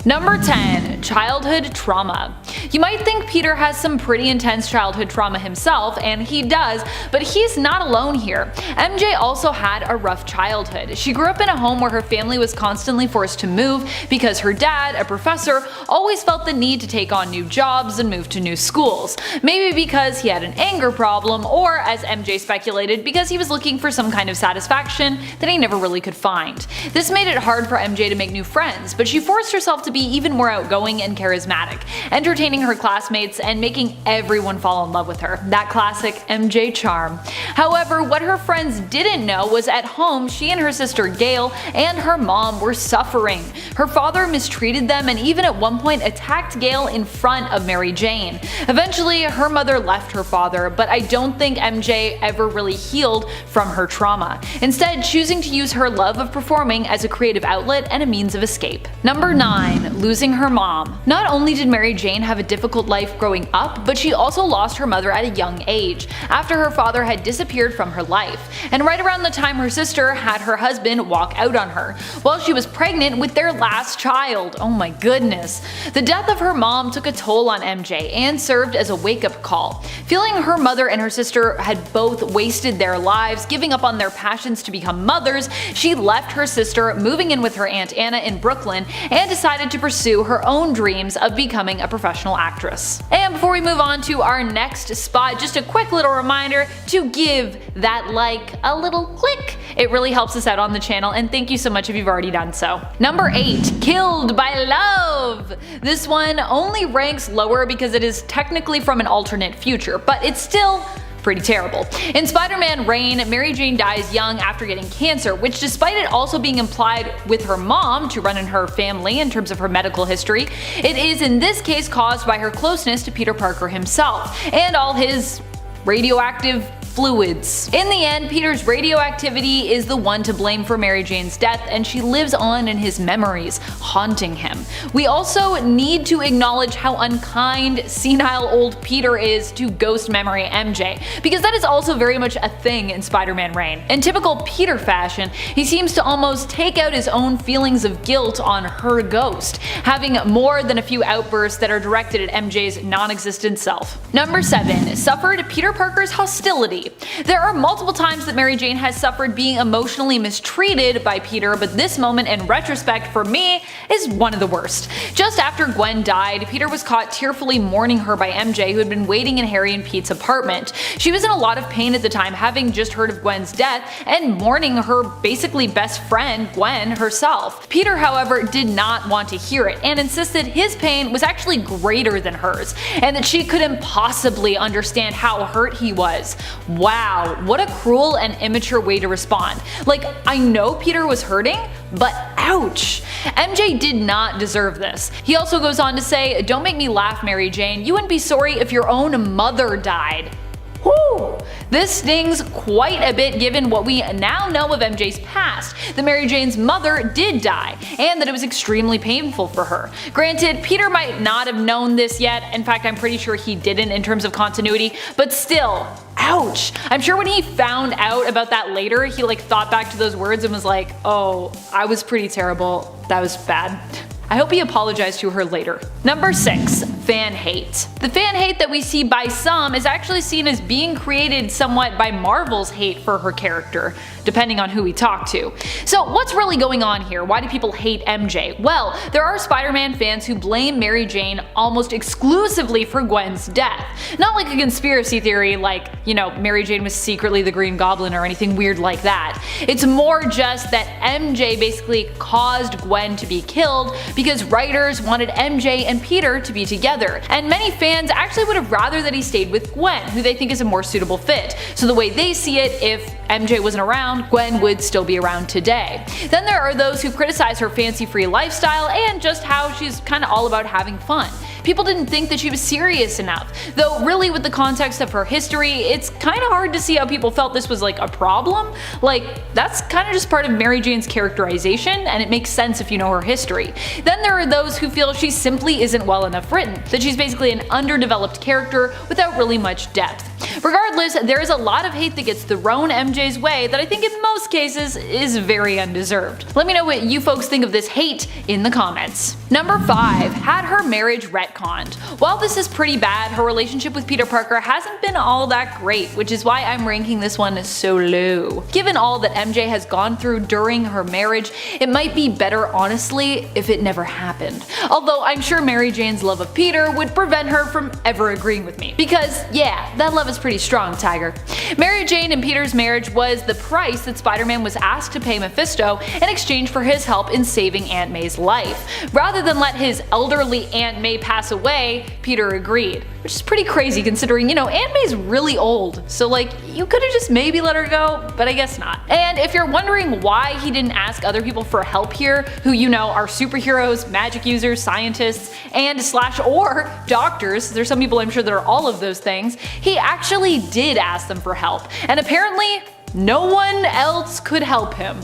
Number 10. Childhood trauma. You might think Peter has some pretty intense childhood trauma himself, and he does, but he's not alone here. MJ also had a rough childhood. She grew up in a home where her family was constantly forced to move because her dad, a professor, always felt the need to take on new jobs and move to new schools. Maybe because he had an anger problem, or as MJ speculated, because he was looking for some kind of satisfaction that he never really could find. This made it hard for MJ to make new friends, but she forced herself to be even more outgoing and charismatic, entertaining her classmates and making everyone fall in love with her. That classic MJ charm. However, what her friends didn't know was at home she and her sister Gail and her mom were suffering. Her father mistreated them and even at one point attacked Gail in front of Mary Jane. Eventually, her mother left her father, but I don't think MJ ever really healed from her trauma, instead choosing to use her love of performing as a creative outlet and a means of escape. Number 9. Losing her mom. Not only did Mary Jane have a difficult life growing up, but she also lost her mother at a young age, after her father had disappeared from her life, and right around the time her sister had her husband walk out on her, while she was pregnant with their last child. Oh my goodness. The death of her mom took a toll on MJ and served as a wake-up call. Feeling her mother and her sister had both wasted their lives, giving up on their passions to become mothers, she left her sister, moving in with her Aunt Anna in Brooklyn, and decided to pursue her own dreams of becoming a professional actress. And before we move on to our next spot, just a quick little reminder to give that like a little click. It really helps us out on the channel, and thank you so much if you've already done so. Number 8. Killed by love. This one only ranks lower because it is technically from an alternate future, but it's still pretty terrible. In Spider-Man Reign, Mary Jane dies young after getting cancer, which despite it also being implied with her mom to run in her family in terms of her medical history, it is in this case caused by her closeness to Peter Parker himself and all his radioactive fluids. In the end, Peter's radioactivity is the one to blame for Mary Jane's death, and she lives on in his memories, haunting him. We also need to acknowledge how unkind, senile old Peter is to ghost memory MJ, because that is also very much a thing in Spider-Man Reign. In typical Peter fashion, he seems to almost take out his own feelings of guilt on her ghost, having more than a few outbursts that are directed at MJ's non-existent self. Number 7. Suffered Peter Parker's hostility. There are multiple times that Mary Jane has suffered being emotionally mistreated by Peter, but this moment in retrospect for me is one of the worst. Just after Gwen died, Peter was caught tearfully mourning her by MJ, who had been waiting in Harry and Pete's apartment. She was in a lot of pain at the time, having just heard of Gwen's death and mourning her basically best friend, Gwen, herself. Peter, however, did not want to hear it and insisted his pain was actually greater than hers, and that she couldn't possibly understand how hurt he was. Wow, what a cruel and immature way to respond. Like, I know Peter was hurting, but ouch. MJ did not deserve this. He also goes on to say, "Don't make me laugh, Mary Jane. You wouldn't be sorry if your own mother died." Whew. This stings quite a bit given what we now know of MJ's past, that Mary Jane's mother did die, and that it was extremely painful for her. Granted, Peter might not have known this yet, in fact I'm pretty sure he didn't in terms of continuity, but still, ouch. I'm sure when he found out about that later, he thought back to those words and was like, oh, I was pretty terrible, that was bad. I hope he apologized to her later. Number 6. Fan hate. The fan hate that we see by some is actually seen as being created somewhat by Marvel's hate for her character, depending on who we talk to. So what's really going on here? Why do people hate MJ? Well, there are Spider-Man fans who blame Mary Jane almost exclusively for Gwen's death. Not like a conspiracy theory like, Mary Jane was secretly the Green Goblin or anything weird like that. It's more just that MJ basically caused Gwen to be killed because writers wanted MJ and Peter to be together, and many fans actually would have rather that he stayed with Gwen, who they think is a more suitable fit. So the way they see it, if MJ wasn't around, Gwen would still be around today. Then there are those who criticize her fancy-free lifestyle and just how she's kinda all about having fun. People didn't think that she was serious enough, though really with the context of her history, it's kinda hard to see how people felt this was like a problem. Like, that's kinda just part of Mary Jane's characterization, and it makes sense if you know her history. Then there are those who feel she simply isn't well enough written, that she's basically an underdeveloped character without really much depth. Regardless, there is a lot of hate that gets thrown MJ's way that I think in most cases is very undeserved. Let me know what you folks think of this hate in the comments. Number 5. Had her marriage retconned. While this is pretty bad, her relationship with Peter Parker hasn't been all that great, which is why I'm ranking this one so low. Given all that MJ has gone through during her marriage, it might be better honestly if it never happened. Although I'm sure Mary Jane's love of Peter would prevent her from ever agreeing with me. Because yeah, that love is pretty strong, Tiger. Mary Jane and Peter's marriage was the price that Spider-Man was asked to pay Mephisto in exchange for his help in saving Aunt May's life. Rather than let his elderly Aunt May pass away, Peter agreed. Which is pretty crazy considering, you know, Aunt May's really old, so like, you could've just maybe let her go, but I guess not. And if you're wondering why he didn't ask other people for help here, who you know are superheroes, magic users, scientists, and or doctors, there's some people I'm sure that are all of those things, he actually did ask them for help, and apparently no one else could help him.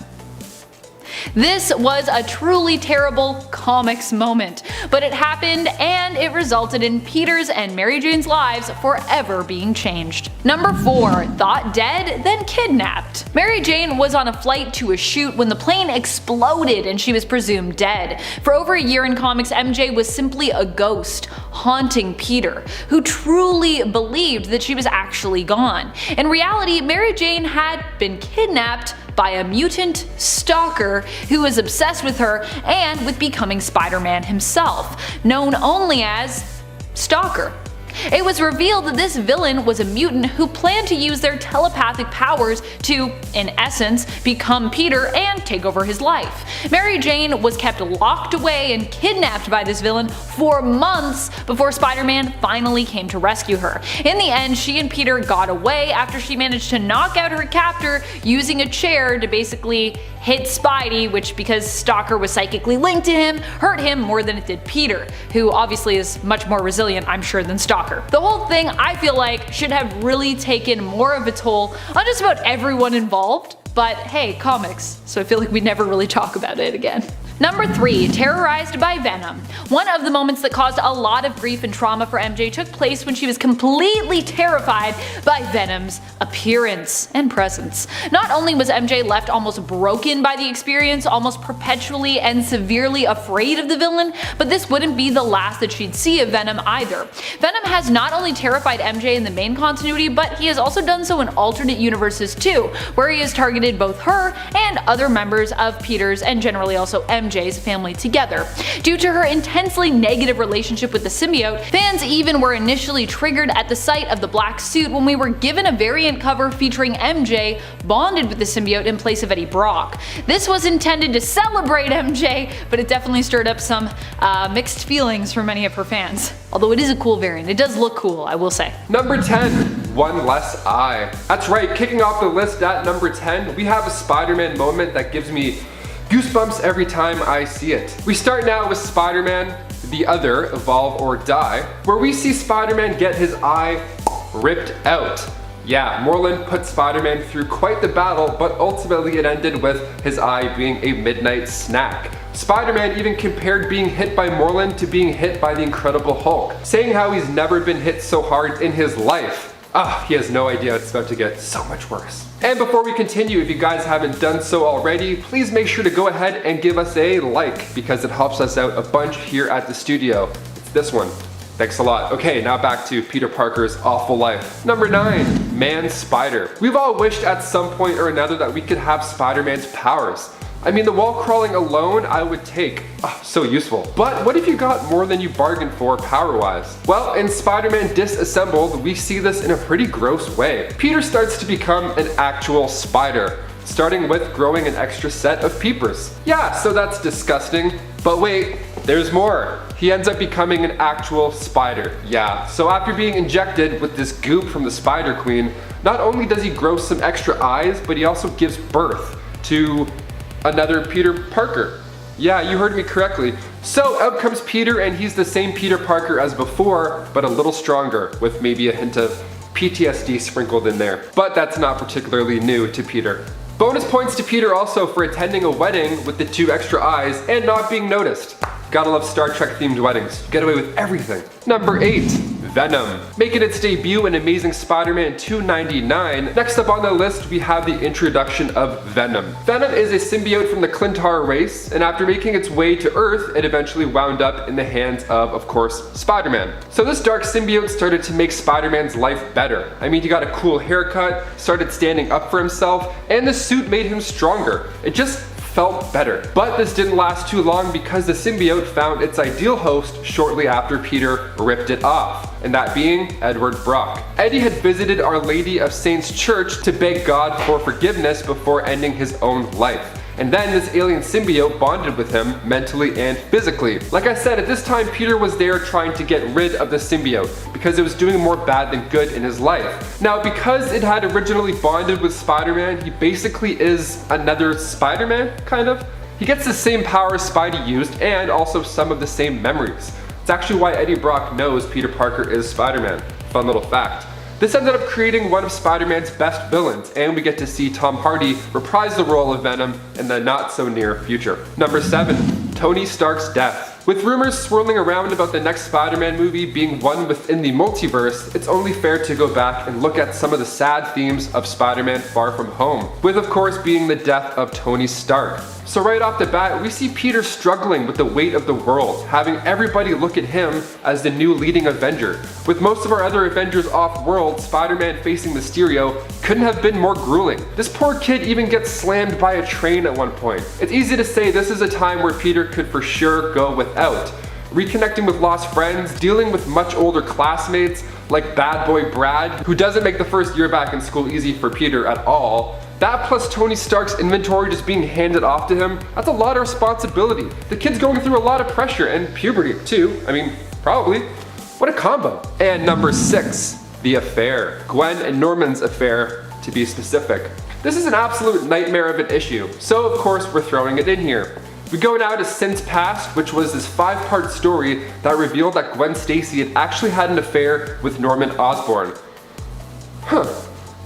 This was a truly terrible comics moment, but it happened and it resulted in Peter's and Mary Jane's lives forever being changed. Number 4. Thought dead, then kidnapped. Mary Jane was on a flight to a shoot when the plane exploded and she was presumed dead. For over a year in comics, MJ was simply a ghost haunting Peter, who truly believed that she was actually gone. In reality, Mary Jane had been kidnapped by a mutant stalker who was obsessed with her and with becoming Spider-Man himself, known only as Stalker. It was revealed that this villain was a mutant who planned to use their telepathic powers to, in essence, become Peter and take over his life. Mary Jane was kept locked away and kidnapped by this villain for months before Spider-Man finally came to rescue her. In the end, she and Peter got away after she managed to knock out her captor using a chair to basically hit Spidey, which, because Stalker was psychically linked to him, hurt him more than it did Peter, who obviously is much more resilient, I'm sure, than Stalker. The whole thing, I feel like, should have really taken more of a toll on just about everyone involved, but hey, comics, so I feel like we never really talk about it again. Number 3. Terrorized by Venom. One of the moments that caused a lot of grief and trauma for MJ took place when she was completely terrified by Venom's appearance and presence. Not only was MJ left almost broken by the experience, almost perpetually and severely afraid of the villain, but this wouldn't be the last that she'd see of Venom either. Venom has not only terrified MJ in the main continuity, but he has also done so in alternate universes too, where he has targeted both her and other members of Peter's and generally also MJ's family together. Due to her intensely negative relationship with the symbiote, fans even were initially triggered at the sight of the black suit when we were given a variant cover featuring MJ bonded with the symbiote in place of Eddie Brock. This was intended to celebrate MJ, but it definitely stirred up some mixed feelings for many of her fans. Although it is a cool variant, it does look cool, I will say. Number 10. One less eye. That's right, kicking off the list at number 10, we have a Spider-Man moment that gives me goosebumps every time I see it. We start now with Spider-Man The Other, Evolve or Die, where we see Spider-Man get his eye ripped out. Yeah, Morlun put Spider-Man through quite the battle, but ultimately it ended with his eye being a midnight snack. Spider-Man even compared being hit by Morlun to being hit by the Incredible Hulk, saying how he's never been hit so hard in his life. He has no idea it's about to get so much worse. And before we continue, if you guys haven't done so already, please make sure to go ahead and give us a like, because it helps us out a bunch here at the studio. It's this one. Thanks a lot. Okay, now back to Peter Parker's awful life. Number 9, Man-Spider. We've all wished at some point or another that we could have Spider-Man's powers. I mean, the wall crawling alone I would take. So useful. But what if you got more than you bargained for power-wise? Well, in Spider-Man Disassembled, we see this in a pretty gross way. Peter starts to become an actual spider, starting with growing an extra set of peepers. Yeah, so that's disgusting. But wait, there's more. He ends up becoming an actual spider. Yeah, so after being injected with this goop from the Spider Queen, not only does he grow some extra eyes, but he also gives birth to another Peter Parker. Yeah, you heard me correctly. So out comes Peter, and he's the same Peter Parker as before, but a little stronger, with maybe a hint of PTSD sprinkled in there. But that's not particularly new to Peter. Bonus points to Peter also for attending a wedding with the 2 extra eyes and not being noticed. Gotta love Star Trek themed weddings. Get away with everything. Number 8. Venom. Making its debut in Amazing Spider-Man 299. Next up on the list, we have the introduction of Venom. Venom is a symbiote from the Clintar race, and after making its way to Earth, it eventually wound up in the hands of course, Spider-Man. So this dark symbiote started to make Spider-Man's life better. I mean, he got a cool haircut, started standing up for himself, and the suit made him stronger. It just felt better. But this didn't last too long because the symbiote found its ideal host shortly after Peter ripped it off, and that being Edward Brock. Eddie had visited Our Lady of Saints Church to beg God for forgiveness before ending his own life. And then this alien symbiote bonded with him mentally and physically. Like I said, at this time Peter was there trying to get rid of the symbiote because it was doing more bad than good in his life. Now because it had originally bonded with Spider-Man, he basically is another Spider-Man, kind of. He gets the same powers Spidey used and also some of the same memories. It's actually why Eddie Brock knows Peter Parker is Spider-Man. Fun little fact. This ended up creating one of Spider-Man's best villains, and we get to see Tom Hardy reprise the role of Venom in the not so near future. Number 7. Tony Stark's death. With rumors swirling around about the next Spider-Man movie being one within the multiverse, it's only fair to go back and look at some of the sad themes of Spider-Man Far From Home, with of course being the death of Tony Stark. So right off the bat, we see Peter struggling with the weight of the world, having everybody look at him as the new leading Avenger. With most of our other Avengers off-world, Spider-Man facing Mysterio couldn't have been more grueling. This poor kid even gets slammed by a train at one point. It's easy to say this is a time where Peter could for sure go without. Reconnecting with lost friends, dealing with much older classmates like bad boy Brad, who doesn't make the first year back in school easy for Peter at all. That plus Tony Stark's inventory just being handed off to him, that's a lot of responsibility. The kid's going through a lot of pressure and puberty too. I mean, probably. What a combo. And number 6, the affair. Gwen and Norman's affair, to be specific. This is an absolute nightmare of an issue, so of course we're throwing it in here. We go now to Since Past, which was this 5-part story that revealed that Gwen Stacy had actually had an affair with Norman Osborn.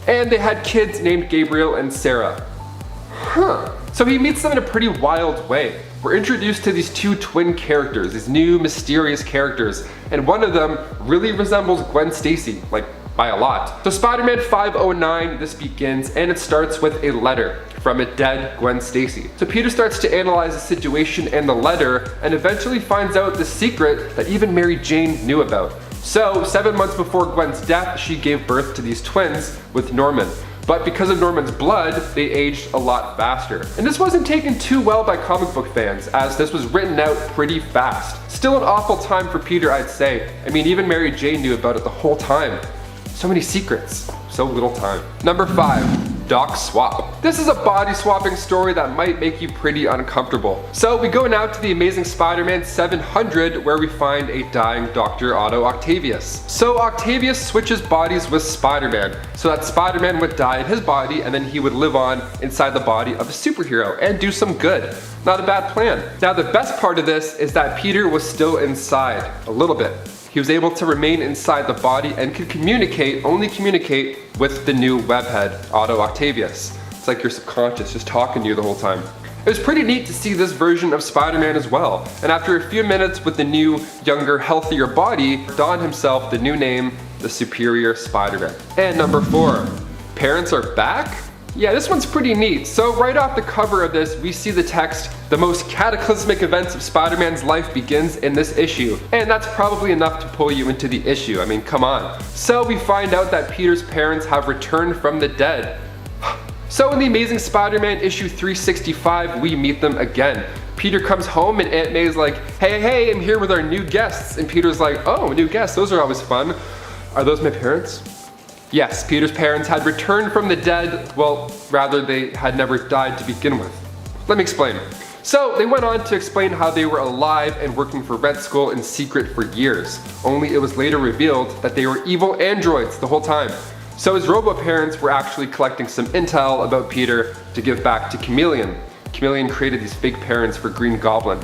And they had kids named Gabriel and Sarah. So he meets them in a pretty wild way. We're introduced to these 2 twin characters, these new mysterious characters, and one of them really resembles Gwen Stacy, like by a lot. So Spider-Man 509, this begins, and it starts with a letter from a dead Gwen Stacy. So Peter starts to analyze the situation and the letter, and eventually finds out the secret that even Mary Jane knew about. So 7 months before Gwen's death, she gave birth to these twins with Norman. But because of Norman's blood, they aged a lot faster. And this wasn't taken too well by comic book fans, as this was written out pretty fast. Still an awful time for Peter, I'd say. I mean, even Mary Jane knew about it the whole time. So many secrets, so little time. Number 5, Doc Swap. This is a body swapping story that might make you pretty uncomfortable. So we go now to the Amazing Spider-Man 700, where we find a dying Dr. Otto Octavius. So Octavius switches bodies with Spider-Man, so that Spider-Man would die in his body and then he would live on inside the body of a superhero and do some good. Not a bad plan. Now the best part of this is that Peter was still inside, a little bit. He was able to remain inside the body and could only communicate with the new webhead, Otto Octavius. It's like your subconscious just talking to you the whole time. It was pretty neat to see this version of Spider-Man as well, and after a few minutes with the new, younger, healthier body, donned himself the new name, the Superior Spider-Man. And number 4, parents are back? Yeah, this one's pretty neat. So right off the cover of this, we see the text, "The most cataclysmic events of Spider-Man's life begins in this issue." And that's probably enough to pull you into the issue. I mean, come on. So we find out that Peter's parents have returned from the dead. So in the Amazing Spider-Man issue 365, we meet them again. Peter comes home and Aunt May's like, hey, I'm here with our new guests. And Peter's like, oh, new guests, those are always fun. Are those my parents? Yes, Peter's parents had returned from the dead. Well, rather they had never died to begin with. Let me explain. So they went on to explain how they were alive and working for Red Skull in secret for years. Only it was later revealed that they were evil androids the whole time. So his robo-parents were actually collecting some intel about Peter to give back to Chameleon. Chameleon created these fake parents for Green Goblin.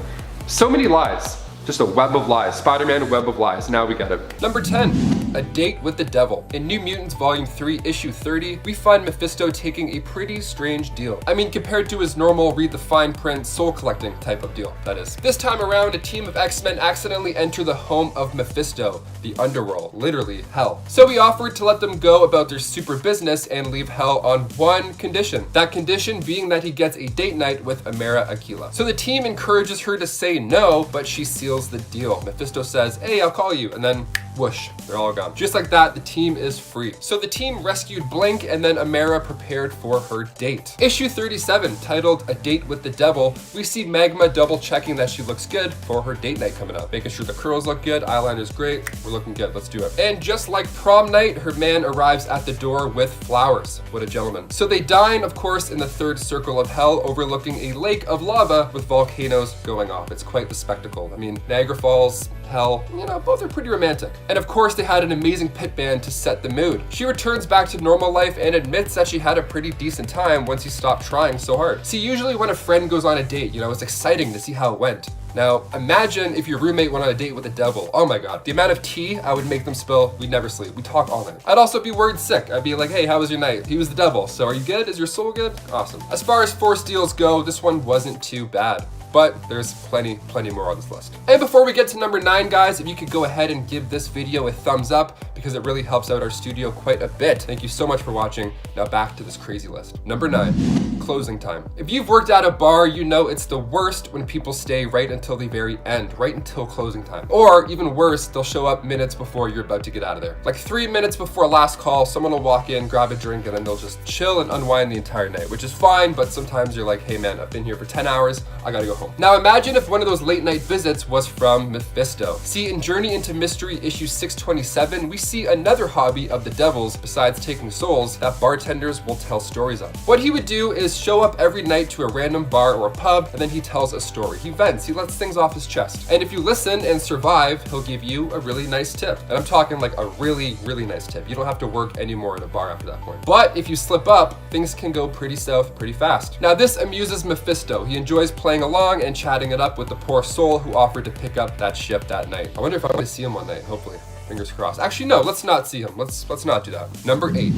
So many lies. Just a web of lies. Spider-Man, web of lies. Now we get it. Number 10, A Date with the Devil. In New Mutants Volume 3, Issue 30, we find Mephisto taking a pretty strange deal. I mean, compared to his normal read the fine print soul collecting type of deal, that is. This time around, a team of X-Men accidentally enter the home of Mephisto, the underworld, literally hell. So he offered to let them go about their super business and leave hell on one condition. That condition being that he gets a date night with Amara Aquila. So the team encourages her to say no, but she seals the deal. Mephisto says, hey, I'll call you, and then whoosh, they're all gone. Just like that, the team is free. So the team rescued Blink, and then Amara prepared for her date. Issue 37, titled A Date with the Devil, we see Magma double checking that she looks good for her date night coming up. Making sure the curls look good, eyeliner's great, we're looking good, let's do it. And just like prom night, her man arrives at the door with flowers. What a gentleman. So they dine, of course, in the third circle of hell, overlooking a lake of lava with volcanoes going off. It's quite the spectacle. I mean, Niagara Falls, hell, you know, both are pretty romantic. And of course, they had an amazing pit band to set the mood. She returns back to normal life and admits that she had a pretty decent time once he stopped trying so hard. See, usually when a friend goes on a date, you know, it's exciting to see how it went. Now, imagine if your roommate went on a date with the devil. Oh my God. The amount of tea I would make them spill, we'd never sleep. We'd talk all night. I'd also be worried sick. I'd be like, hey, how was your night? He was the devil. So are you good? Is your soul good? Awesome. As far as force deals go, this one wasn't too bad. But there's plenty more on this list. And before we get to number 9, guys, if you could go ahead and give this video a thumbs up, because it really helps out our studio quite a bit. Thank you so much for watching. Now back to this crazy list. Number 9, closing time. If you've worked at a bar, you know it's the worst when people stay right until the very end, right until closing time. Or even worse, they'll show up minutes before you're about to get out of there. Like 3 minutes before last call, someone will walk in, grab a drink, and then they'll just chill and unwind the entire night, which is fine, but sometimes you're like, hey man, I've been here for 10 hours, I gotta go home. Now imagine if one of those late night visits was from Mephisto. See, in Journey into Mystery issue 627, we see another hobby of the devil's besides taking souls that bartenders will tell stories of. What he would do is show up every night to a random bar or pub, and then he tells a story. He vents, he lets things off his chest. And if you listen and survive, he'll give you a really nice tip. And I'm talking like a really nice tip. You don't have to work anymore at a bar after that point. But if you slip up, things can go pretty south pretty fast. Now this amuses Mephisto. He enjoys playing along and chatting it up with the poor soul who offered to pick up that ship that night. I wonder if I'm gonna see him one night, hopefully. Fingers crossed. Actually, no, let's not see him. Let's not do that. Number 8.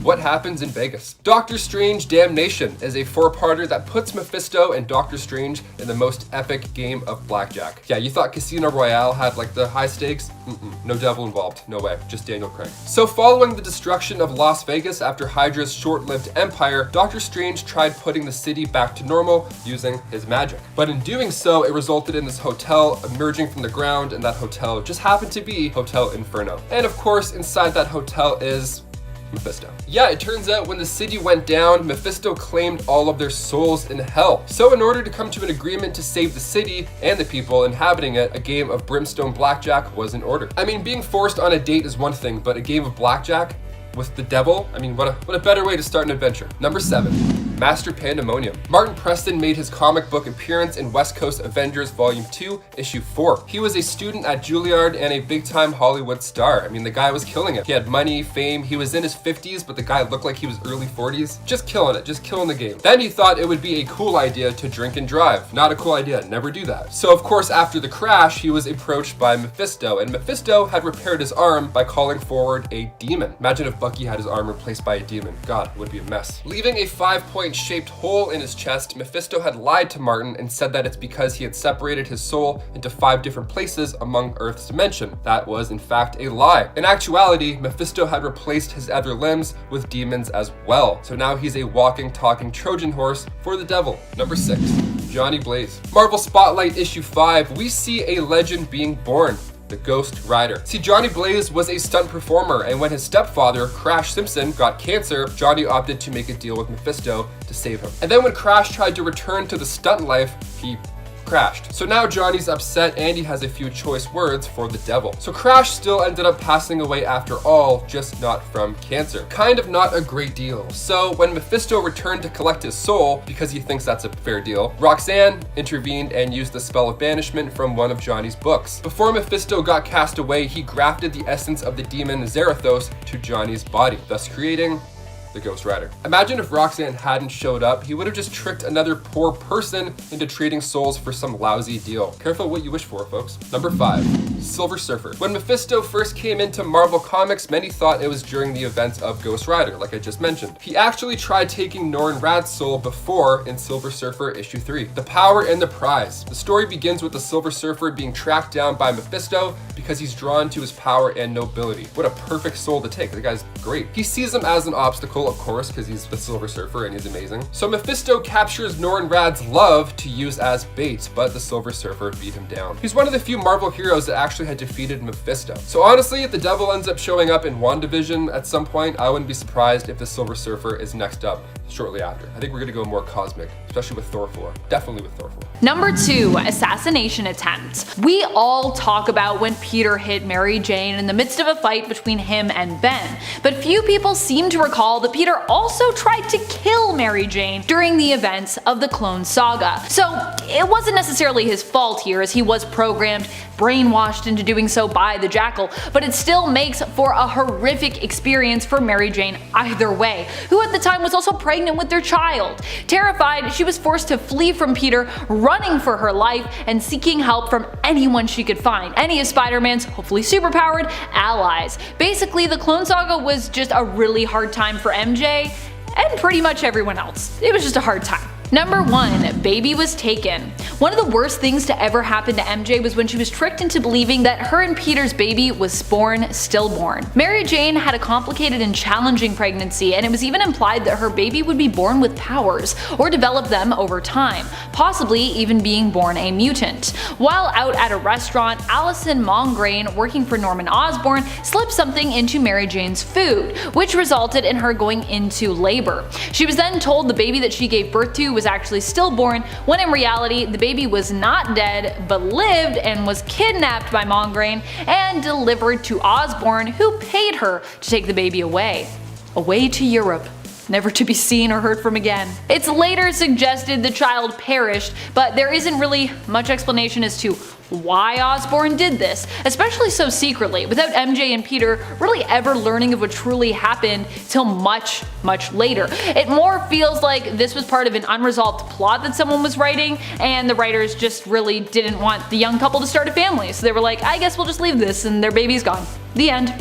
What happens in Vegas? Doctor Strange Damnation is a 4-parter that puts Mephisto and Doctor Strange in the most epic game of blackjack. Yeah, you thought Casino Royale had like the high stakes? No devil involved, no way, just Daniel Craig. So following the destruction of Las Vegas after Hydra's short-lived empire, Doctor Strange tried putting the city back to normal using his magic. But in doing so, it resulted in this hotel emerging from the ground, and that hotel just happened to be Hotel Inferno. And of course, inside that hotel is Mephisto. Yeah, it turns out when the city went down, Mephisto claimed all of their souls in hell. So in order to come to an agreement to save the city and the people inhabiting it, a game of brimstone blackjack was in order. I mean, being forced on a date is one thing, but a game of blackjack with the devil? I mean, what a better way to start an adventure. Number 7. Master Pandemonium. Martin Preston made his comic book appearance in West Coast Avengers Volume 2, Issue 4. He was a student at Juilliard and a big-time Hollywood star. I mean, the guy was killing it. He had money, fame, he was in his 50s, but the guy looked like he was early 40s. Just killing it, just killing the game. Then he thought it would be a cool idea to drink and drive. Not a cool idea, never do that. So of course, after the crash, he was approached by Mephisto, and Mephisto had repaired his arm by calling forward a demon. Imagine if Bucky had his arm replaced by a demon. God, it would be a mess. Leaving a 5-point shaped hole in his chest, Mephisto had lied to Martin and said that it's because he had separated his soul into 5 different places among Earth's dimension. That was in fact a lie. In actuality, Mephisto had replaced his other limbs with demons as well. So now he's a walking, talking Trojan horse for the devil. Number 6. Johnny Blaze. Marvel Spotlight Issue 5, we see a legend being born. The Ghost Rider. See, Johnny Blaze was a stunt performer, and when his stepfather, Crash Simpson, got cancer, Johnny opted to make a deal with Mephisto to save him. And then when Crash tried to return to the stunt life, he crashed. So now Johnny's upset and he has a few choice words for the devil. So Crash still ended up passing away after all, just not from cancer. Kind of not a great deal. So when Mephisto returned to collect his soul, because he thinks that's a fair deal, Roxanne intervened and used the spell of banishment from one of Johnny's books. Before Mephisto got cast away, he grafted the essence of the demon Zarathos to Johnny's body, thus creating the Ghost Rider. Imagine if Roxanne hadn't showed up, he would have just tricked another poor person into trading souls for some lousy deal. Careful what you wish for, folks. Number 5, Silver Surfer. When Mephisto first came into Marvel Comics, many thought it was during the events of Ghost Rider, like I just mentioned. He actually tried taking Norrin Radd's soul before in Silver Surfer issue 3. The Power and the Prize. The story begins with the Silver Surfer being tracked down by Mephisto because he's drawn to his power and nobility. What a perfect soul to take. The guy's great. He sees him as an obstacle, of course, because he's the Silver Surfer and he's amazing. So Mephisto captures Norrin Radd's love to use as bait, but the Silver Surfer beat him down. He's one of the few Marvel heroes that actually had defeated Mephisto. So honestly, if the devil ends up showing up in WandaVision at some point, I wouldn't be surprised if the Silver Surfer is next up shortly after. I think we're gonna go more cosmic, especially with Thor 4. Definitely with Thor 4. Number 2, assassination attempt. We all talk about when Peter hit Mary Jane in the midst of a fight between him and Ben, but few people seem to recall that Peter also tried to kill Mary Jane during the events of the Clone Saga. So it wasn't necessarily his fault here, as he was programmed, brainwashed into doing so by the Jackal, but it still makes for a horrific experience for Mary Jane either way, who at the time was also pregnant with their child. Terrified, she was forced to flee from Peter, running for her life and seeking help from anyone she could find, any of Spider-Man's hopefully superpowered allies. Basically, the Clone Saga was just a really hard time for MJ and pretty much everyone else. It was just a hard time. Number 1, baby was taken. One of the worst things to ever happen to MJ was when she was tricked into believing that her and Peter's baby was born stillborn. Mary Jane had a complicated and challenging pregnancy, and it was even implied that her baby would be born with powers, or develop them over time, possibly even being born a mutant. While out at a restaurant, Allison Mongrain, working for Norman Osborn, slipped something into Mary Jane's food, which resulted in her going into labor. She was then told the baby that she gave birth to was actually stillborn, when in reality the baby was not dead but lived and was kidnapped by Mongrain and delivered to Osborn, who paid her to take the baby away to Europe, never to be seen or heard from again. It's later suggested the child perished, but there isn't really much explanation as to why Osborn did this, especially so secretly, without MJ and Peter really ever learning of what truly happened till much later. It more feels like this was part of an unresolved plot that someone was writing, and the writers just really didn't want the young couple to start a family, so they were like, I guess we'll just leave this, and their baby's gone. The end.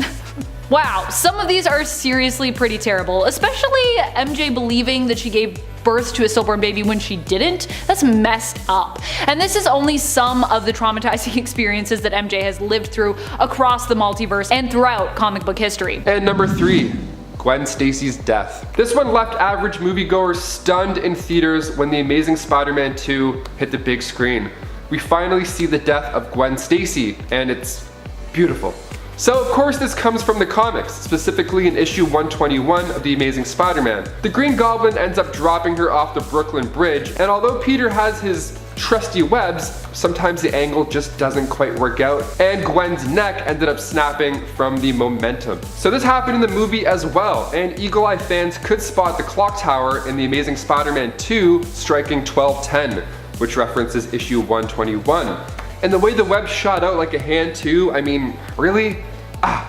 Wow, some of these are seriously pretty terrible, especially MJ believing that she gave birth to a stillborn baby when she didn't. That's messed up. And this is only some of the traumatizing experiences that MJ has lived through across the multiverse and throughout comic book history. And number 3, Gwen Stacy's death. This one left average moviegoers stunned in theaters when The Amazing Spider-Man 2 hit the big screen. We finally see the death of Gwen Stacy, and it's beautiful. So of course this comes from the comics, specifically in issue 121 of The Amazing Spider-Man. The Green Goblin ends up dropping her off the Brooklyn Bridge, and although Peter has his trusty webs, sometimes the angle just doesn't quite work out, and Gwen's neck ended up snapping from the momentum. So this happened in the movie as well, and Eagle Eye fans could spot the clock tower in The Amazing Spider-Man 2 striking 12:10, which references issue 121. And the way the web shot out like a hand too, I mean, really?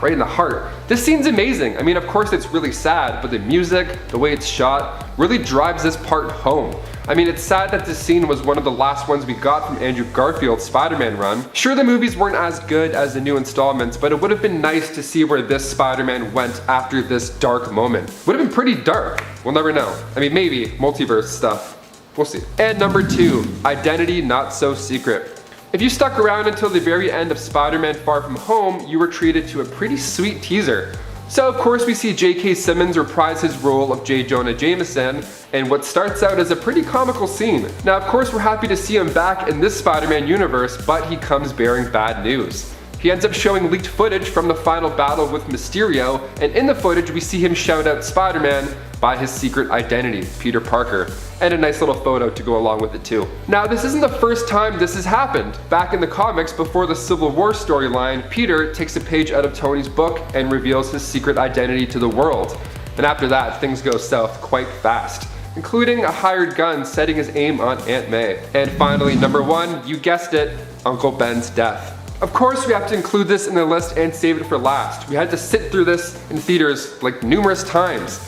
Right in the heart. This scene's amazing. I mean, of course it's really sad, but the music, the way it's shot, really drives this part home. I mean, it's sad that this scene was one of the last ones we got from Andrew Garfield's Spider-Man run. Sure, the movies weren't as good as the new installments, but it would have been nice to see where this Spider-Man went after this dark moment. Would have been pretty dark. We'll never know. I mean, maybe multiverse stuff. We'll see. And number 2, identity not so secret. If you stuck around until the very end of Spider-Man Far From Home, you were treated to a pretty sweet teaser. So of course we see J.K. Simmons reprise his role of J. Jonah Jameson in what starts out as a pretty comical scene. Now of course we're happy to see him back in this Spider-Man universe, but he comes bearing bad news. He ends up showing leaked footage from the final battle with Mysterio, and in the footage we see him shout out Spider-Man by his secret identity, Peter Parker, and a nice little photo to go along with it too. Now this isn't the first time this has happened. Back in the comics before the Civil War storyline, Peter takes a page out of Tony's book and reveals his secret identity to the world. And after that, things go south quite fast, including a hired gun setting his aim on Aunt May. And finally, number 1, you guessed it, Uncle Ben's death. Of course we have to include this in the list and save it for last. We had to sit through this in theaters like numerous times.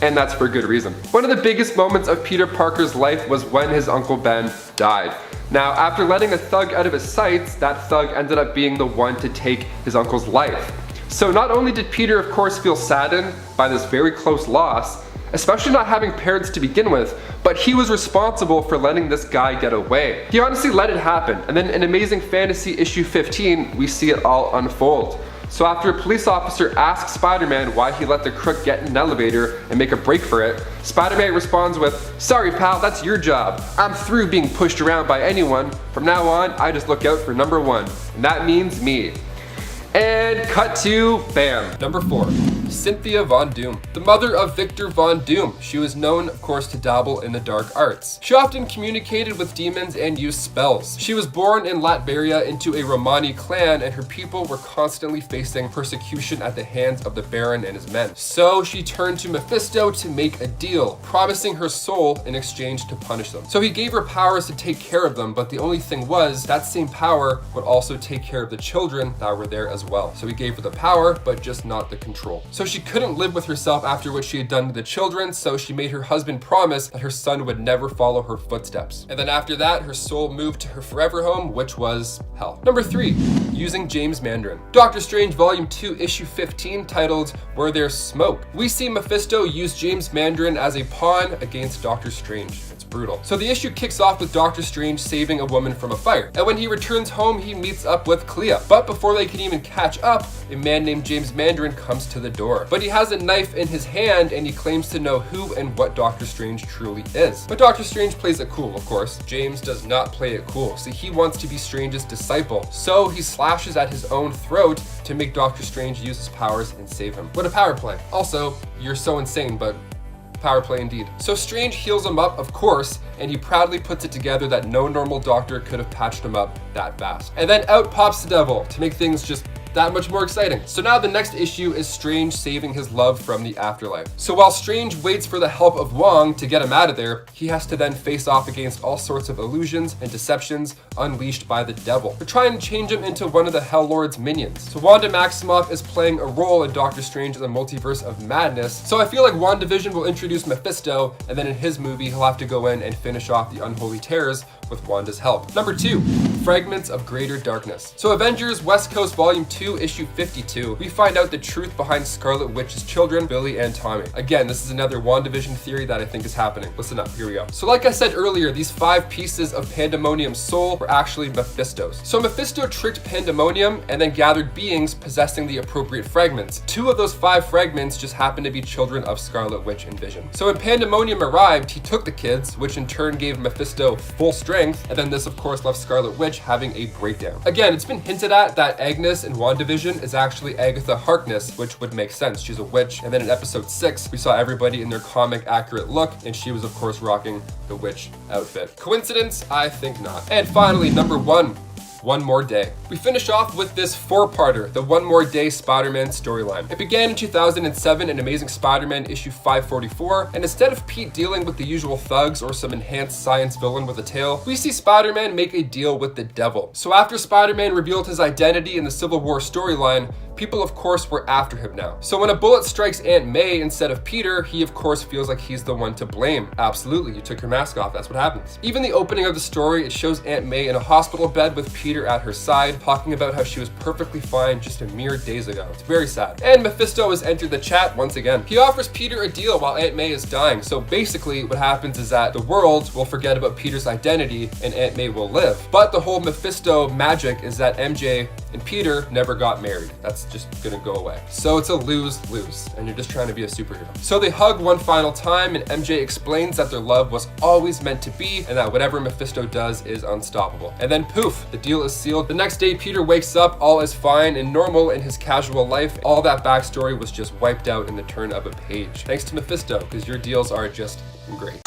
And that's for good reason. One of the biggest moments of Peter Parker's life was when his Uncle Ben died. Now, after letting a thug out of his sights, that thug ended up being the one to take his uncle's life. So not only did Peter, of course, feel saddened by this very close loss, especially not having parents to begin with, but he was responsible for letting this guy get away. He honestly let it happen, and then in Amazing Fantasy issue 15, we see it all unfold. So after a police officer asks Spider-Man why he let the crook get in an elevator and make a break for it, Spider-Man responds with, "Sorry pal, that's your job. I'm through being pushed around by anyone. From now on, I just look out for number one, and that means me." And cut to, bam. Number 4, Cynthia Von Doom. The mother of Victor Von Doom. She was known, of course, to dabble in the dark arts. She often communicated with demons and used spells. She was born in Latveria into a Romani clan, and her people were constantly facing persecution at the hands of the Baron and his men. So she turned to Mephisto to make a deal, promising her soul in exchange to punish them. So he gave her powers to take care of them, but the only thing was, that same power would also take care of the children that were there as well. So he gave her the power, but just not the control. So she couldn't live with herself after what she had done to the children, so she made her husband promise that her son would never follow her footsteps. And then after that, her soul moved to her forever home, which was hell. Number 3, using James Mandarin. Doctor Strange Volume 2, Issue 15, titled Where There's Smoke. We see Mephisto use James Mandarin as a pawn against Doctor Strange. It's brutal. So the issue kicks off with Doctor Strange saving a woman from a fire. And when he returns home, he meets up with Clea. But before they can even catch up, a man named James Mandarin comes to the door. But he has a knife in his hand and he claims to know who and what Doctor Strange truly is. But Doctor Strange plays it cool, of course. James does not play it cool. See, he wants to be Strange's disciple. So he slashes at his own throat to make Doctor Strange use his powers and save him. What a power play. Also, you're so insane, but power play indeed. So Strange heals him up, of course, and he proudly puts it together that no normal doctor could have patched him up that fast. And then out pops the devil to make things just that much more exciting. So now the next issue is Strange saving his love from the afterlife. So while Strange waits for the help of Wong to get him out of there, he has to then face off against all sorts of illusions and deceptions unleashed by the devil. They're trying to change him into one of the Hell Lord's minions. So Wanda Maximoff is playing a role in Doctor Strange in the Multiverse of Madness. So I feel like WandaVision will introduce Mephisto, and then in his movie he'll have to go in and finish off the unholy terrors with Wanda's help. Number 2, Fragments of Greater Darkness. So Avengers West Coast Volume 2, Issue 52, we find out the truth behind Scarlet Witch's children, Billy and Tommy. Again, this is another WandaVision theory that I think is happening. Listen up, here we go. So like I said earlier, these 5 pieces of Pandemonium's soul were actually Mephisto's. So Mephisto tricked Pandemonium and then gathered beings possessing the appropriate fragments. 2 of those 5 fragments just happened to be children of Scarlet Witch and Vision. So when Pandemonium arrived, he took the kids, which in turn gave Mephisto full strength, and then this of course left Scarlet Witch having a breakdown. Again, it's been hinted at that Agnes in WandaVision is actually Agatha Harkness, which would make sense. She's a witch, and then in episode 6, we saw everybody in their comic accurate look, and she was of course rocking the witch outfit. Coincidence? I think not. And finally, number 1, One More Day. We finish off with this 4-parter, the One More Day Spider-Man storyline. It began in 2007 in Amazing Spider-Man issue 544, and instead of Pete dealing with the usual thugs or some enhanced science villain with a tail, we see Spider-Man make a deal with the devil. So after Spider-Man revealed his identity in the Civil War storyline, people of course were after him now. So when a bullet strikes Aunt May instead of Peter, he of course feels like he's the one to blame. Absolutely, you took your mask off, that's what happens. Even the opening of the story, it shows Aunt May in a hospital bed with Peter at her side, talking about how she was perfectly fine just a mere days ago. It's very sad. And Mephisto has entered the chat once again. He offers Peter a deal while Aunt May is dying. So basically what happens is that the world will forget about Peter's identity and Aunt May will live. But the whole Mephisto magic is that MJ and Peter never got married. That's just gonna go away. So it's a lose-lose, and you're just trying to be a superhero. So they hug one final time, and MJ explains that their love was always meant to be, and that whatever Mephisto does is unstoppable. And then poof, the deal is sealed. The next day, Peter wakes up, all is fine and normal in his casual life. All that backstory was just wiped out in the turn of a page. Thanks to Mephisto, because your deals are just great.